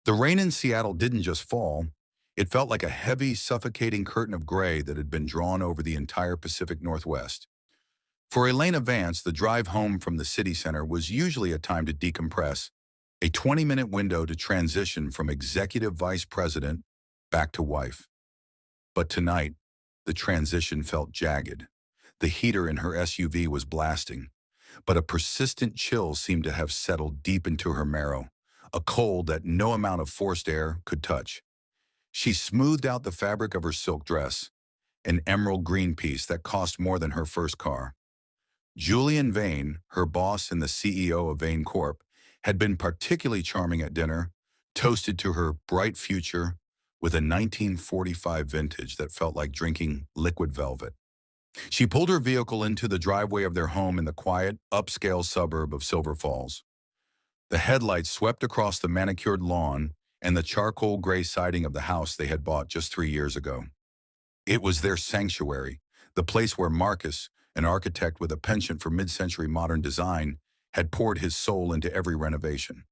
The rain in Seattle didn't just fall. It felt like a heavy, suffocating curtain of gray that had been drawn over the entire Pacific Northwest. For Elena Vance, the drive home from the city center was usually a time to decompress, a 20-minute window to transition from executive vice president back to wife. But tonight, the transition felt jagged. The heater in her SUV was blasting, but a persistent chill seemed to have settled deep into her marrow, a cold that no amount of forced air could touch. She smoothed out the fabric of her silk dress, an emerald green piece that cost more than her first car. Julian Vane, her boss and the CEO of Vane Corp, had been particularly charming at dinner, toasted to her bright future with a 1945 vintage that felt like drinking liquid velvet. She pulled her vehicle into the driveway of their home in the quiet, upscale suburb of Silver Falls. The headlights swept across the manicured lawn and the charcoal gray siding of the house they had bought just 3 years ago. It was their sanctuary, the place where Marcus, an architect with a penchant for mid-century modern design, had poured his soul into every renovation.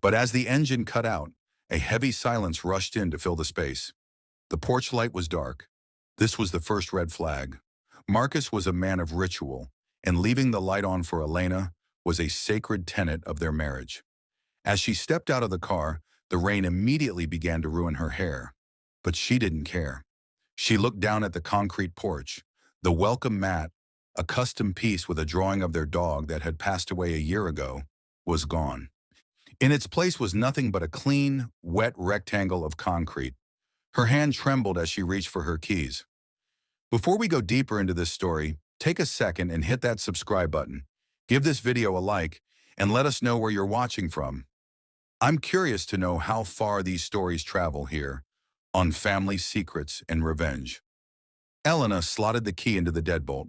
But as the engine cut out, a heavy silence rushed in to fill the space. The porch light was dark. This was the first red flag. Marcus was a man of ritual, and leaving the light on for Elena was a sacred tenet of their marriage. As she stepped out of the car, the rain immediately began to ruin her hair. But she didn't care. She looked down at the concrete porch. The welcome mat, a custom piece with a drawing of their dog that had passed away a year ago, was gone. In its place was nothing but a clean, wet rectangle of concrete. Her hand trembled as she reached for her keys. Before we go deeper into this story, take a second and hit that subscribe button. Give this video a like, and let us know where you're watching from. I'm curious to know how far these stories travel here on Family Secrets and Revenge. Elena slotted the key into the deadbolt.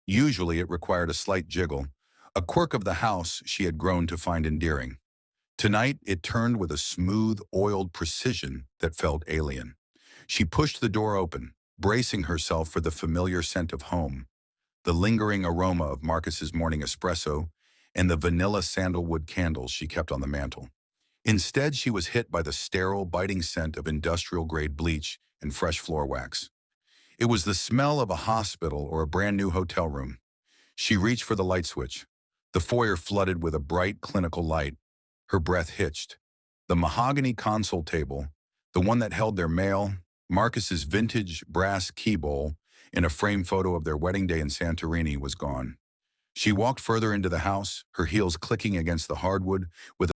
Usually it required a slight jiggle, a quirk of the house she had grown to find endearing. Tonight it turned with a smooth, oiled precision that felt alien. She pushed the door open, bracing herself for the familiar scent of home, the lingering aroma of Marcus's morning espresso, and the vanilla sandalwood candles she kept on the mantel. Instead, she was hit by the sterile, biting scent of industrial-grade bleach and fresh floor wax. It was the smell of a hospital or a brand-new hotel room. She reached for the light switch. The foyer flooded with a bright, clinical light. Her breath hitched. The mahogany console table, the one that held their mail, Marcus's vintage brass key bowl, in a framed photo of their wedding day in Santorini, was gone. She walked further into the house, her heels clicking against the hardwood, with